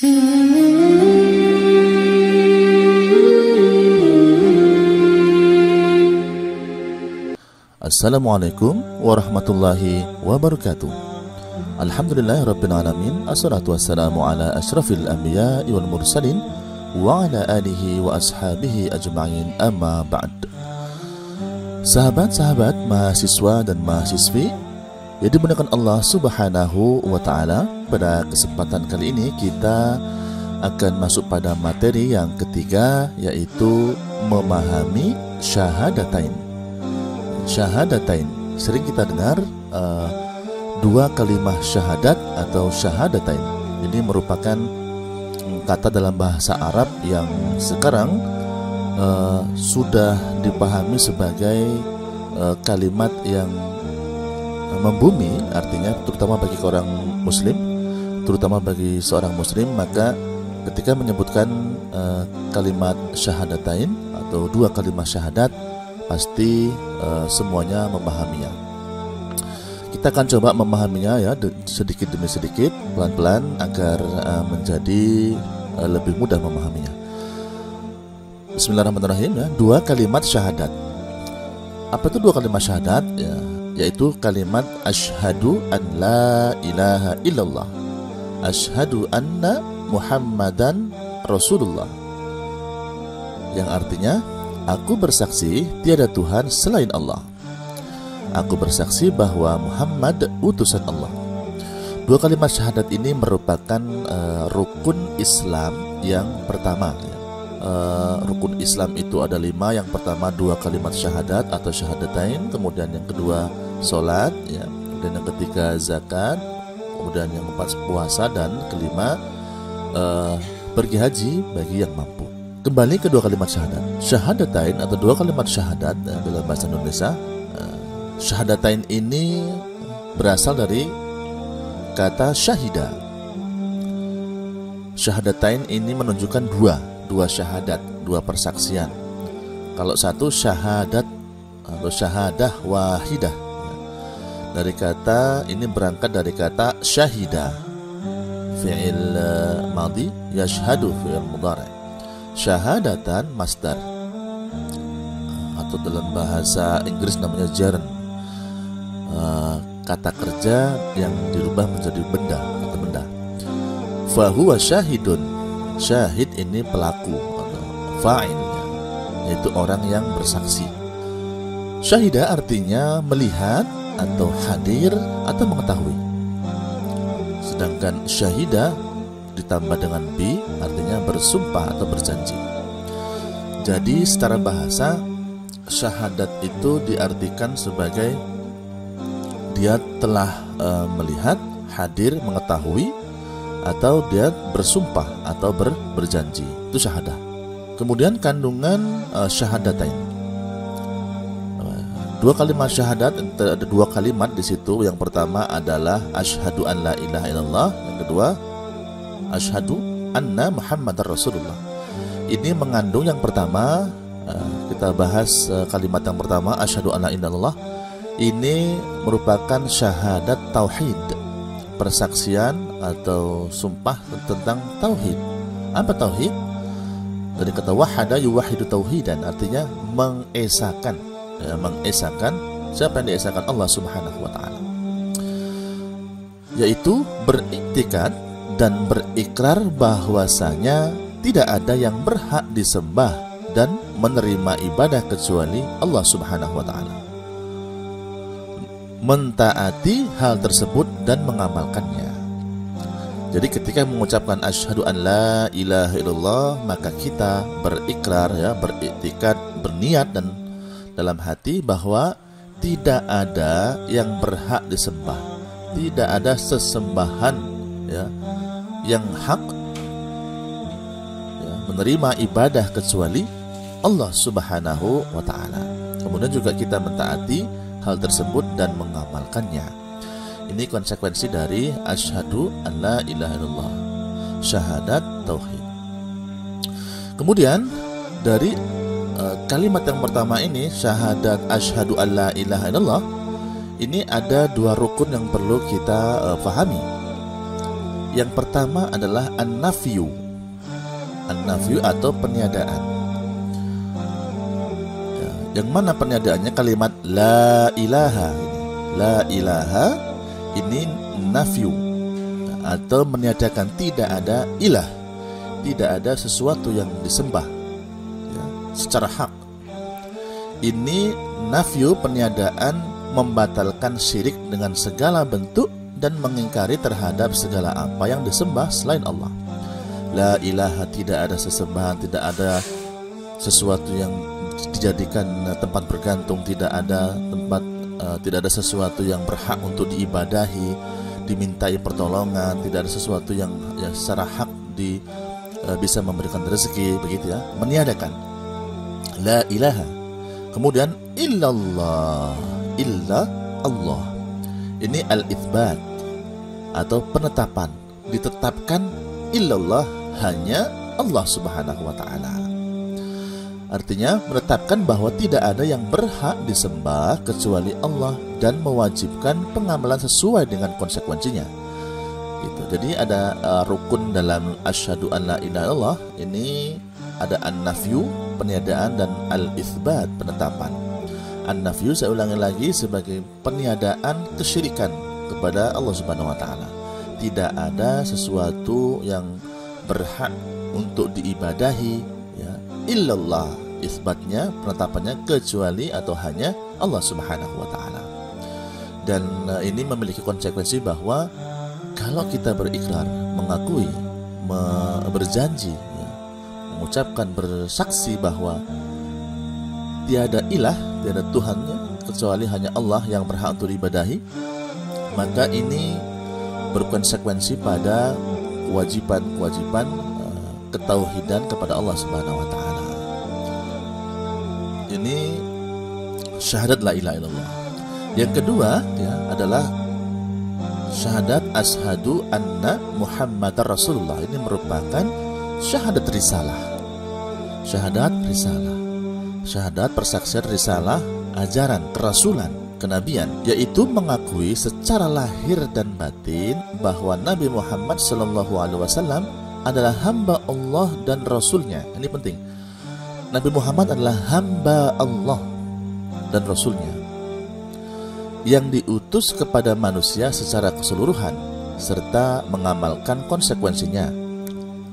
Assalamualaikum warahmatullahi wabarakatuh. Alhamdulillahirabbil alamin. Assalatu wassalamu ala asyrafil anbiya'i wal mursalin wa ala alihi wa ashabihi ajma'in, amma ba'd. Sahabat-sahabat, mahasiswa dan mahasiswi yang dimuliakan Allah Subhanahu wa ta'ala, pada kesempatan kali ini kita akan masuk pada materi yang ketiga, yaitu memahami syahadatain. Syahadatain, sering kita dengar dua kalimah syahadat atau syahadatain. Ini merupakan kata dalam bahasa Arab yang sekarang sudah dipahami sebagai kalimat yang membumi, artinya terutama bagi orang muslim, terutama bagi seorang muslim, maka ketika menyebutkan kalimat syahadatain atau dua kalimat syahadat, pasti semuanya memahaminya. Kita akan coba memahaminya ya, sedikit demi sedikit, pelan-pelan, agar menjadi lebih mudah memahaminya. Bismillahirrahmanirrahim ya. Dua kalimat syahadat. Apa itu dua kalimat syahadat? Ya, yaitu kalimat asyhadu an la ilaha illallah, asyhadu anna muhammadan rasulullah, yang artinya aku bersaksi tiada Tuhan selain Allah. Aku bersaksi bahwa Muhammad utusan Allah. Dua kalimat syahadat ini merupakan rukun Islam yang pertama. Rukun Islam itu ada 5. Yang pertama dua kalimat syahadat atau syahadatain, kemudian yang kedua sholat, ya, kemudian yang ketiga zakat, kemudian yang keempat puasa, dan kelima pergi haji bagi yang mampu. Kembali ke dua kalimat syahadat. Syahadatain atau dua kalimat syahadat dalam bahasa Indonesia, syahadatain ini berasal dari kata syahida. Syahadatain ini menunjukkan dua syahadat, dua persaksian. Kalau satu syahadat atau syahadah wahidah, dari kata ini berangkat dari kata syahida, fi'il madhi, yashhadu fi'il mudhari'. Syahadatan masdar, atau dalam bahasa Inggris namanya gerund, kata kerja yang dirubah menjadi benda atau benda. Fahuwa syahidun, syahid ini pelaku atau fa'ilnya, yaitu orang yang bersaksi. Syahida artinya melihat atau hadir atau mengetahui. Sedangkan syahida ditambah dengan bi artinya bersumpah atau berjanji. Jadi secara bahasa syahadat itu diartikan sebagai dia telah melihat, hadir, mengetahui, atau dia bersumpah atau berjanji. Itu syahadah. Kemudian kandungan syahadatain. Dua kalimat syahadat, ada dua kalimat di situ. Yang pertama adalah asyhadu an la ilaha illallah, yang kedua asyhadu anna muhammadar rasulullah. Ini mengandung yang pertama, kita bahas kalimat yang pertama, asyhadu an la ilaha illallah. Ini merupakan syahadat tauhid, persaksian atau sumpah tentang tauhid. Apa tauhid? Dari kata wahada yuwahidu tauhidan, artinya mengesakan, ya, mengesakan. Siapa yang diesakan? Allah Subhanahu wa ta'ala. Yaitu beriktikad dan berikrar bahwasanya tidak ada yang berhak disembah dan menerima ibadah kecuali Allah Subhanahu wa ta'ala. Mentaati hal tersebut dan mengamalkannya. Jadi ketika mengucapkan asyhadu an la ilaha illallah, maka kita berikrar, ya, beriktikad, berniat dan dalam hati bahwa tidak ada yang berhak disembah, tidak ada sesembahan, ya, yang hak, ya, menerima ibadah kecuali Allah Subhanahu wa ta'ala. Kemudian juga kita mentaati hal tersebut dan mengamalkannya. Ini konsekuensi dari asyhadu an la ilaha illallah, syahadat tauhid. Kemudian dari kalimat yang pertama ini, syahadat asyhadu an la ilaha illallah, ini ada dua rukun yang perlu kita pahami. Yang pertama adalah an-nafyu. An-nafyu atau peniadaan. Ya, yang mana peniadaannya? Kalimat la ilaha. La ilaha ini nafyu, atau meniadakan, tidak ada ilah, tidak ada sesuatu yang disembah ya, secara hak. Ini nafyu, peniadaan, membatalkan syirik dengan segala bentuk dan mengingkari terhadap segala apa yang disembah selain Allah. La ilaha, tidak ada sesembahan, tidak ada sesuatu yang dijadikan tempat bergantung, tidak ada tempat, tidak ada sesuatu yang berhak untuk diibadahi, dimintai pertolongan, tidak ada sesuatu yang secara hak bisa memberikan rezeki, begitu ya. Meniadakan la ilaha. Kemudian illallah, illa Allah. Ini al-itsbat atau penetapan, ditetapkan illallah, hanya Allah Subhanahu wa taala. Artinya menetapkan bahwa tidak ada yang berhak disembah kecuali Allah dan mewajibkan pengamalan sesuai dengan konsekuensinya. Gitu. Jadi ada rukun dalam asyhadu an la ilaha illallah. Ini ada an-nafyu, peniadaan, dan al-itsbat, penetapan. An-nafyu, saya ulangi lagi, sebagai peniadaan kesyirikan kepada Allah Subhanahu wa taala. Tidak ada sesuatu yang berhak untuk diibadahi ya, illallah, isbatnya, penetapannya, kecuali atau hanya Allah Subhanahu wa taala. Dan ini memiliki konsekuensi bahwa kalau kita berikrar, mengakui, berjanji ya, mengucapkan, bersaksi bahwa tiada ilah, tiada Tuhannya kecuali hanya Allah yang berhak untuk diibadahi, maka ini berkonsekuensi pada kewajiban-kewajiban ketauhidan kepada Allah Subhanahu wa taala. Ini syahadat la ilaha illallah. Yang kedua ya adalah syahadat asyhadu anna Muhammadar Rasulullah. Ini merupakan syahadat risalah. Syahadat risalah. Syahadat persaksian risalah, ajaran, kerasulan, kenabian, yaitu mengakui secara lahir dan batin bahwa Nabi Muhammad SAW adalah hamba Allah dan Rasulnya. Ini penting. Nabi Muhammad adalah hamba Allah dan Rasulnya yang diutus kepada manusia secara keseluruhan serta mengamalkan konsekuensinya.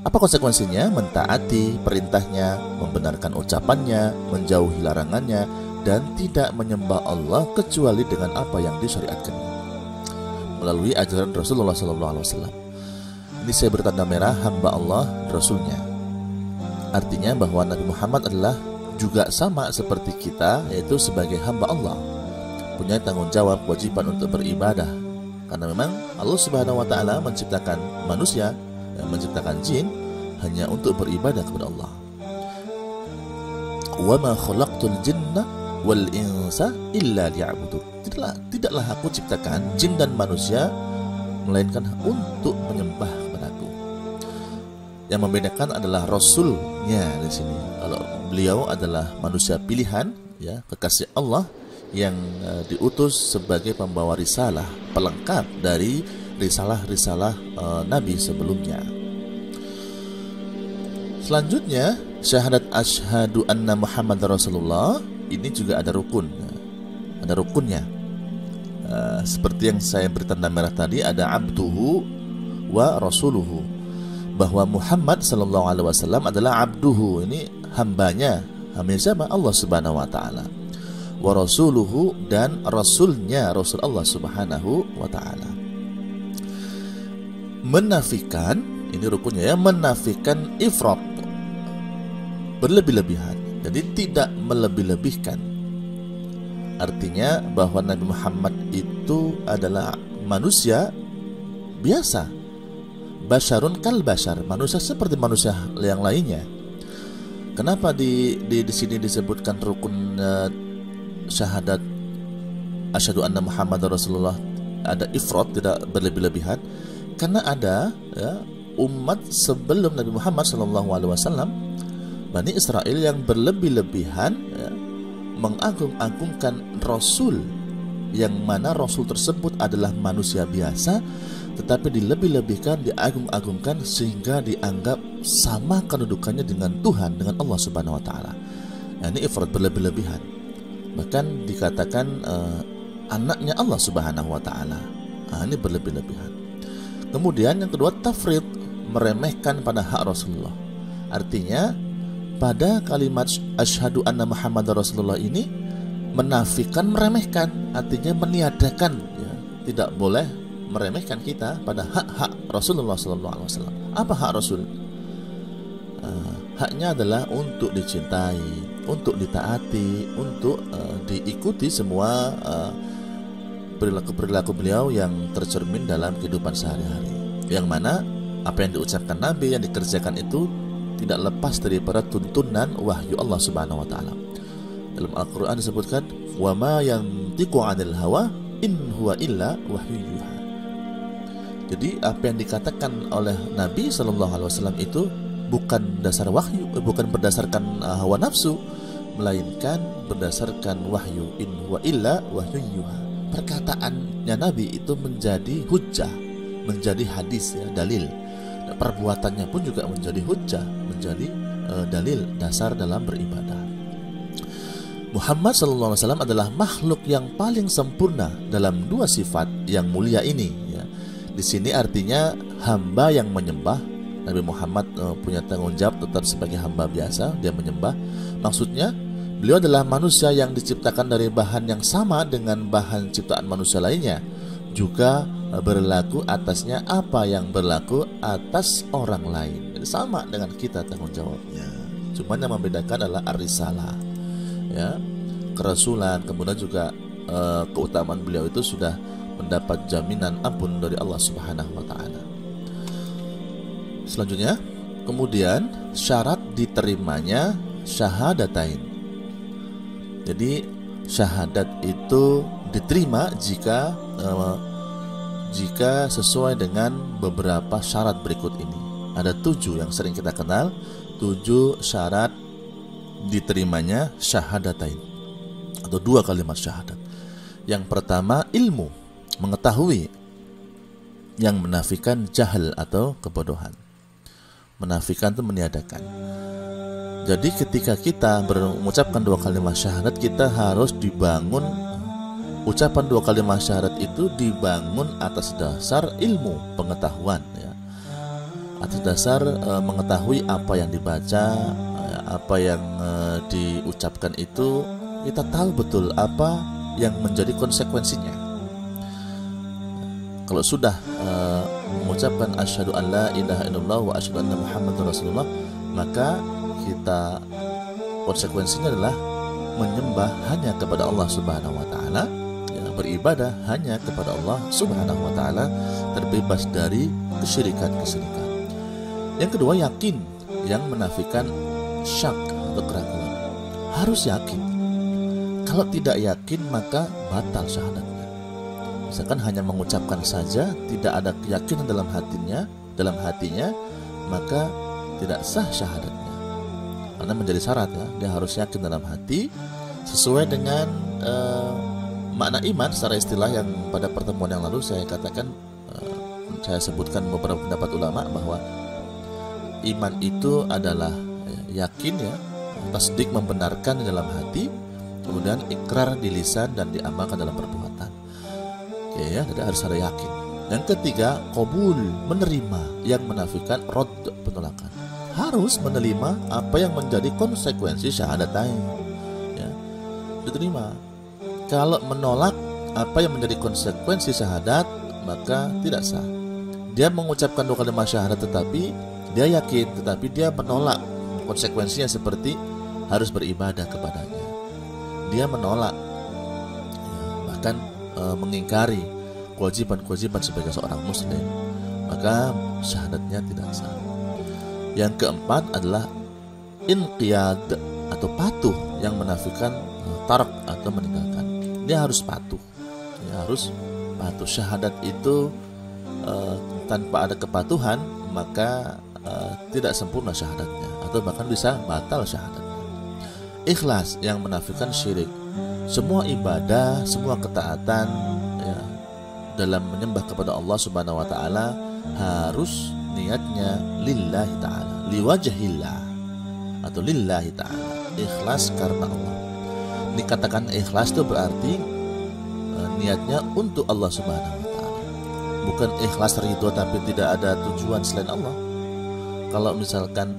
Apa konsekuensinya? Mentaati perintahnya, membenarkan ucapannya, menjauhi larangannya, dan tidak menyembah Allah kecuali dengan apa yang disyariatkan melalui ajaran Rasulullah SAW. Ini saya bertanda merah, hamba Allah, Rasulnya. Artinya bahwa Nabi Muhammad adalah juga sama seperti kita, yaitu sebagai hamba Allah, punya tanggung jawab, kewajiban untuk beribadah. Karena memang Allah Subhanahu wa taala menciptakan manusia, menciptakan jin hanya untuk beribadah kepada Allah. Wa ma khalaqtul jinna wal insa illa liya'budun. Tidaklah aku ciptakan jin dan manusia melainkan untuk menyembah kepadaku. Yang membedakan adalah Rasulnya di sini. Kalau beliau adalah manusia pilihan, ya, kekasih Allah yang diutus sebagai pembawa risalah, pelengkap dari risalah-risalah Nabi sebelumnya. Selanjutnya, syahadat asyhadu anna Muhammad Rasulullah ini juga ada rukun, ada rukunnya. Seperti yang saya beri tanda merah tadi, ada abduhu wa rasuluhu, bahwa Muhammad SAW adalah abduhu, ini hambanya. Hambanya siapa? Allah Subhanahu wa taala. Wa rasuluhu, dan rasulnya, Rasul Allah Subhanahu wa taala. Menafikan, ini rukunnya ya, menafikan ifrat, berlebih-lebihan. Jadi tidak melebih-lebihkan. Artinya bahwa Nabi Muhammad itu adalah manusia biasa, basyarun kal basyar, manusia seperti manusia yang lainnya. Kenapa di sini disebutkan rukun syahadat asyhadu anna Muhammad Rasulullah ada ifrat, tidak berlebih-lebihan? Karena ada ya, umat sebelum Nabi Muhammad SAW, Bani Israel, yang berlebih-lebihan ya, mengagung-agungkan Rasul, yang mana Rasul tersebut adalah manusia biasa, tetapi dilebih-lebihkan, diagung-agungkan sehingga dianggap sama kedudukannya dengan Tuhan, dengan Allah Subhanahu wa taala. Nah, ini ifrat, berlebih-lebihan. Bahkan dikatakan anaknya Allah Subhanahu wa taala. Nah, ini berlebih-lebihan. Kemudian yang kedua, tafrid, meremehkan pada hak Rasulullah. Artinya pada kalimat asyhadu anna Muhammadar Rasulullah ini menafikan, meremehkan, artinya meniadakan, ya, tidak boleh meremehkan kita pada hak-hak Rasulullah SAW. Apa hak Rasul? Haknya adalah untuk dicintai, untuk ditaati, untuk diikuti semua perilaku-perilaku beliau yang tercermin dalam kehidupan sehari-hari. Yang mana apa yang diucapkan Nabi, yang dikerjakan itu tidak lepas daripada tuntunan wahyu Allah Subhanahu wa taala. Dalam Al-Qur'an disebutkan, "Wa ma yantiqu 'anil hawa in huwa illa wahyu yuha." Jadi apa yang dikatakan oleh Nabi SAW itu bukan dasar wahyu, bukan berdasarkan hawa nafsu, melainkan berdasarkan wahyu. In huwa illa wahyu yuha. Perkataannya Nabi itu menjadi hujjah, menjadi hadis, ya, dalil. Perbuatannya pun juga menjadi hujjah, menjadi dalil dasar dalam beribadah. Muhammad SAW adalah makhluk yang paling sempurna dalam dua sifat yang mulia ini, ya. Di sini artinya hamba yang menyembah. Nabi Muhammad punya tanggung jawab tetap sebagai hamba biasa, dia menyembah. Maksudnya beliau adalah manusia yang diciptakan dari bahan yang sama dengan bahan ciptaan manusia lainnya, juga berlaku atasnya apa yang berlaku atas orang lain. Jadi sama dengan kita tanggung jawabnya. Cuma yang membedakan adalah ar-risalah, ya, kerasulan. Kemudian juga keutamaan beliau itu sudah mendapat jaminan ampun dari Allah Subhanahu wa taala. Selanjutnya, kemudian syarat diterimanya syahadatain. Jadi syahadat itu diterima jika sesuai dengan beberapa syarat berikut ini. Ada 7 yang sering kita kenal, 7 syarat diterimanya syahadatain atau 2 kalimat syahadat. Yang pertama, ilmu, mengetahui, yang menafikan jahil atau kebodohan. Menafikan itu meniadakan. Jadi ketika kita mengucapkan 2 kalimat syahadat, kita harus dibangun, ucapan 2 kalimat syahadat itu dibangun atas dasar ilmu, pengetahuan, ya. Atas dasar mengetahui apa yang dibaca, apa yang diucapkan itu, kita tahu betul apa yang menjadi konsekuensinya. Kalau sudah mengucapkan asyhadu an la ilaha illallah wa asyhadu anna Muhammadar Rasulullah, maka kita konsekuensinya adalah menyembah hanya kepada Allah Subhanahu wa taala, ya, beribadah hanya kepada Allah Subhanahu wa taala, terbebas dari kesyirikan-kesyirikan. Yang kedua, yakin, yang menafikan syak atau keraguan. Harus yakin. Kalau tidak yakin maka batal syahadatnya. Misalkan hanya mengucapkan saja, tidak ada keyakinan dalam hatinya, maka tidak sah syahadatnya. Karena menjadi syarat, ya, dia harus yakin dalam hati sesuai dengan makna iman secara istilah yang pada pertemuan yang lalu saya katakan, saya sebutkan beberapa pendapat ulama bahwa iman itu adalah yakin, ya, tasdik, membenarkan di dalam hati, kemudian ikrar di lisan dan diamalkan dalam perbuatan. Oke, ya, jadi harus ada yakin. Yang ketiga, qabul, menerima, yang menafikan rad, penolakan. Harus menerima apa yang menjadi konsekuensi syahadatain, ya, diterima. Kalau menolak apa yang menjadi konsekuensi syahadat, maka tidak sah. Dia mengucapkan 2 kalimat syahadat tetapi dia yakin, tetapi dia menolak konsekuensinya seperti harus beribadah kepadanya. Dia menolak, ya, bahkan mengingkari kewajiban-kewajiban sebagai seorang muslim, maka syahadatnya tidak sah. Yang keempat adalah inqiyad atau patuh, yang menafikan tarak atau meninggalkan. Dia harus patuh, dia harus patuh. Syahadat itu tanpa ada kepatuhan maka tidak sempurna syahadatnya, atau bahkan bisa batal syahadatnya. Ikhlas, yang menafikan syirik. Semua ibadah, semua ketaatan, ya, dalam menyembah kepada Allah Subhanahu wa taala harus niatnya lillahi taala, liwajhillah atau lillahi taala, ikhlas karena Allah. Dikatakan ikhlas itu berarti niatnya untuk Allah Subhanahu wa taala. Bukan ikhlas ridho tapi tidak ada tujuan selain Allah. Kalau misalkan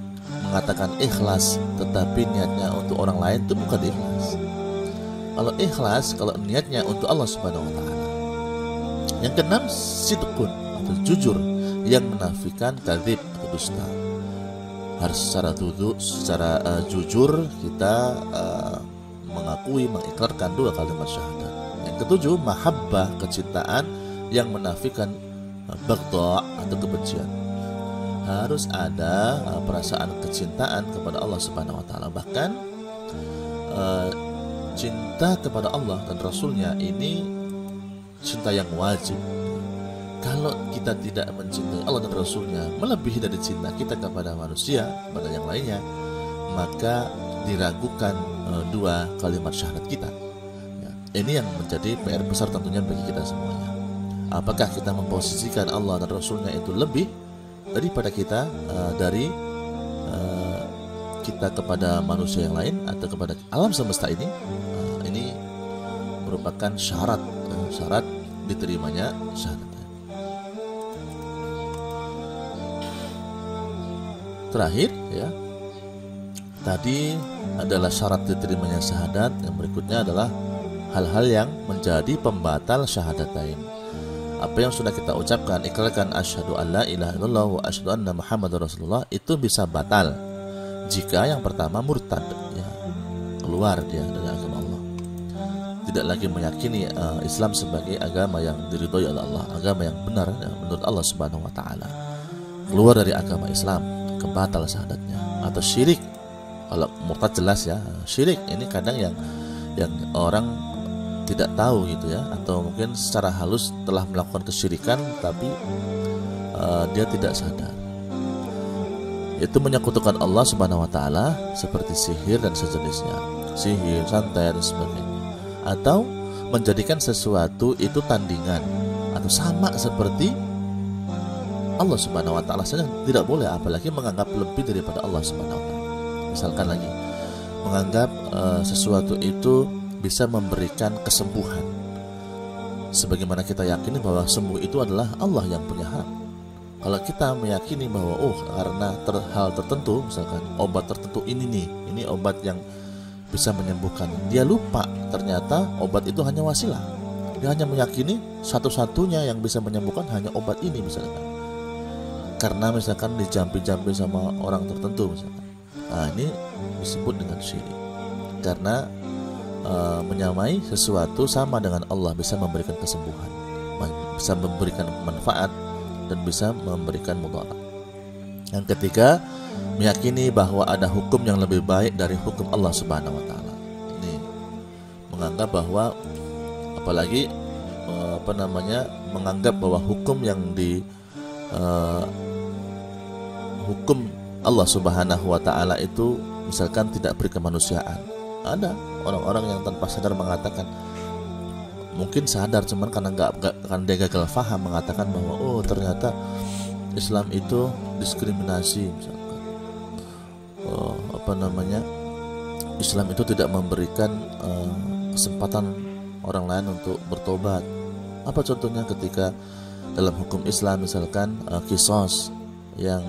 mengatakan ikhlas tetapi niatnya untuk orang lain, itu bukan ikhlas. Kalau ikhlas, kalau niatnya untuk Allah Subhanahu wa taala. Yang keenam, sidqun atau jujur, yang menafikan kadzib atau dusta. Harus secara jujur kita mengakui, mengikrarkan dua kalimat syahadat. Yang ketujuh, mahabbah, kecintaan yang menafikan baghdha atau kebencian. Harus ada perasaan kecintaan kepada Allah Subhanahu wa taala. Bahkan cinta kepada Allah dan Rasulnya ini cinta yang wajib. Kalau kita tidak mencintai Allah dan Rasulnya melebihi dari cinta kita kepada manusia, kepada yang lainnya, maka diragukan dua kalimat syahadat kita. Ya, ini yang menjadi PR besar tentunya bagi kita semuanya. Apakah kita memposisikan Allah dan Rasulnya itu lebih daripada kita dari kita kepada manusia yang lain atau kepada alam semesta ini? Ini merupakan syarat diterimanya syahadat. Terakhir ya, tadi adalah syarat diterimanya syahadat. Yang berikutnya adalah hal-hal yang menjadi pembatal syahadatain. Apa yang sudah kita ucapkan, ikrarkan asyhadu alla ilaha illallah wa asyhadu anna muhammadar rasulullah, itu bisa batal jika yang pertama murtad, ya, keluar dia dari agama Allah, tidak lagi meyakini Islam sebagai agama yang diridhoi oleh Allah, agama yang benar ya, menurut Allah Subhanahu wa taala. Keluar dari agama Islam, kebatal syahadatnya. Atau syirik. Kalau murtad jelas ya, syirik ini kadang yang orang tidak tahu gitu ya, atau mungkin secara halus telah melakukan kesyirikan tapi dia tidak sadar. Itu menyekutukan Allah Subhanahu wa taala seperti sihir dan sejenisnya, sihir, santet dan sebagainya. Atau menjadikan sesuatu itu tandingan atau sama seperti Allah Subhanahu wa taala saja tidak boleh, apalagi menganggap lebih daripada Allah Subhanahu wa taala. Misalkan lagi menganggap sesuatu itu bisa memberikan kesembuhan, sebagaimana kita yakini bahwa sembuh itu adalah Allah yang punya hak. Kalau kita meyakini bahwa karena hal tertentu, misalkan obat tertentu ini obat yang bisa menyembuhkan, dia lupa ternyata obat itu hanya wasilah. Dia hanya meyakini satu-satunya yang bisa menyembuhkan hanya obat ini misalkan, karena misalkan dijampi-jampi sama orang tertentu misalkan. Nah, ini disebut dengan syirik, karena menyamai sesuatu sama dengan Allah bisa memberikan kesembuhan, bisa memberikan manfaat, dan bisa memberikan mudarat. Yang ketiga, meyakini bahwa ada hukum yang lebih baik dari hukum Allah Subhanahu wa taala. Ini menganggap bahwa, apalagi menganggap bahwa hukum yang hukum Allah Subhanahu wa taala itu misalkan tidak berkemanusiaan. Ada orang-orang yang tanpa sadar mengatakan, mungkin sadar cuman karena dia gagal faham, mengatakan bahwa ternyata Islam itu diskriminasi misalkan. Islam itu tidak memberikan kesempatan orang lain untuk bertobat. Apa contohnya ketika dalam hukum Islam misalkan qisas, yang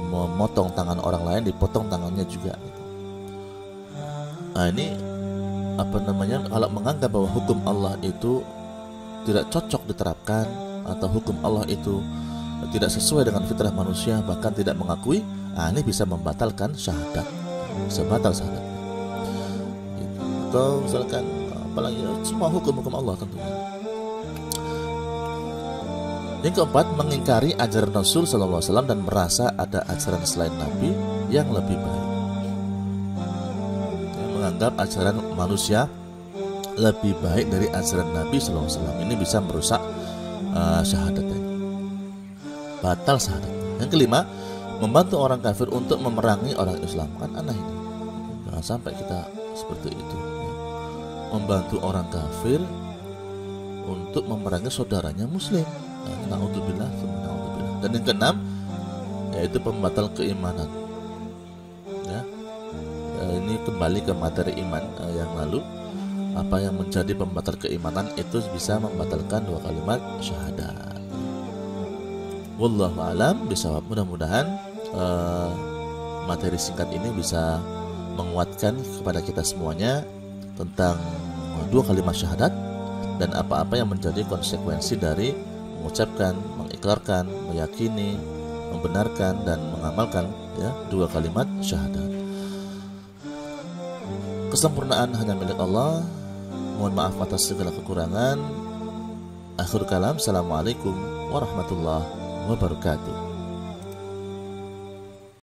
memotong tangan orang lain dipotong tangannya juga. Nah, ini kalau menganggap bahwa hukum Allah itu tidak cocok diterapkan, atau hukum Allah itu tidak sesuai dengan fitrah manusia, bahkan tidak mengakui, ini bisa membatalkan syahadat, bisa batal syahadat. Gitu. Atau misalkan apalagi semua hukum-hukum Allah tentunya. Yang keempat, mengingkari ajaran Rasul SAW dan merasa ada ajaran selain Nabi yang lebih baik. Menganggap ajaran manusia lebih baik dari ajaran Nabi SAW, ini bisa merusak syahadatnya, batal syahadat. Yang kelima, membantu orang kafir untuk memerangi orang Islam. Kan aneh ini, jangan sampai kita seperti itu, membantu orang kafir untuk memerangi saudaranya muslim. Naudzubillah, naudzubillah. Dan yang keenam yaitu pembatal keimanan. Ya, ini kembali ke materi iman yang lalu. Apa yang menjadi pembatal keimanan itu bisa membatalkan 2 kalimat syahadat. Wallahu a'lam bishawab. Mudah-mudahan materi singkat ini bisa menguatkan kepada kita semuanya tentang 2 kalimat syahadat dan apa-apa yang menjadi konsekuensi dari mengucapkan, mengikrarkan, meyakini, membenarkan dan mengamalkan ya 2 kalimat syahadat. Kesempurnaan hanya milik Allah. Mohon maaf atas segala kekurangan. Akhir kalam, assalamualaikum warahmatullahi wabarakatuh.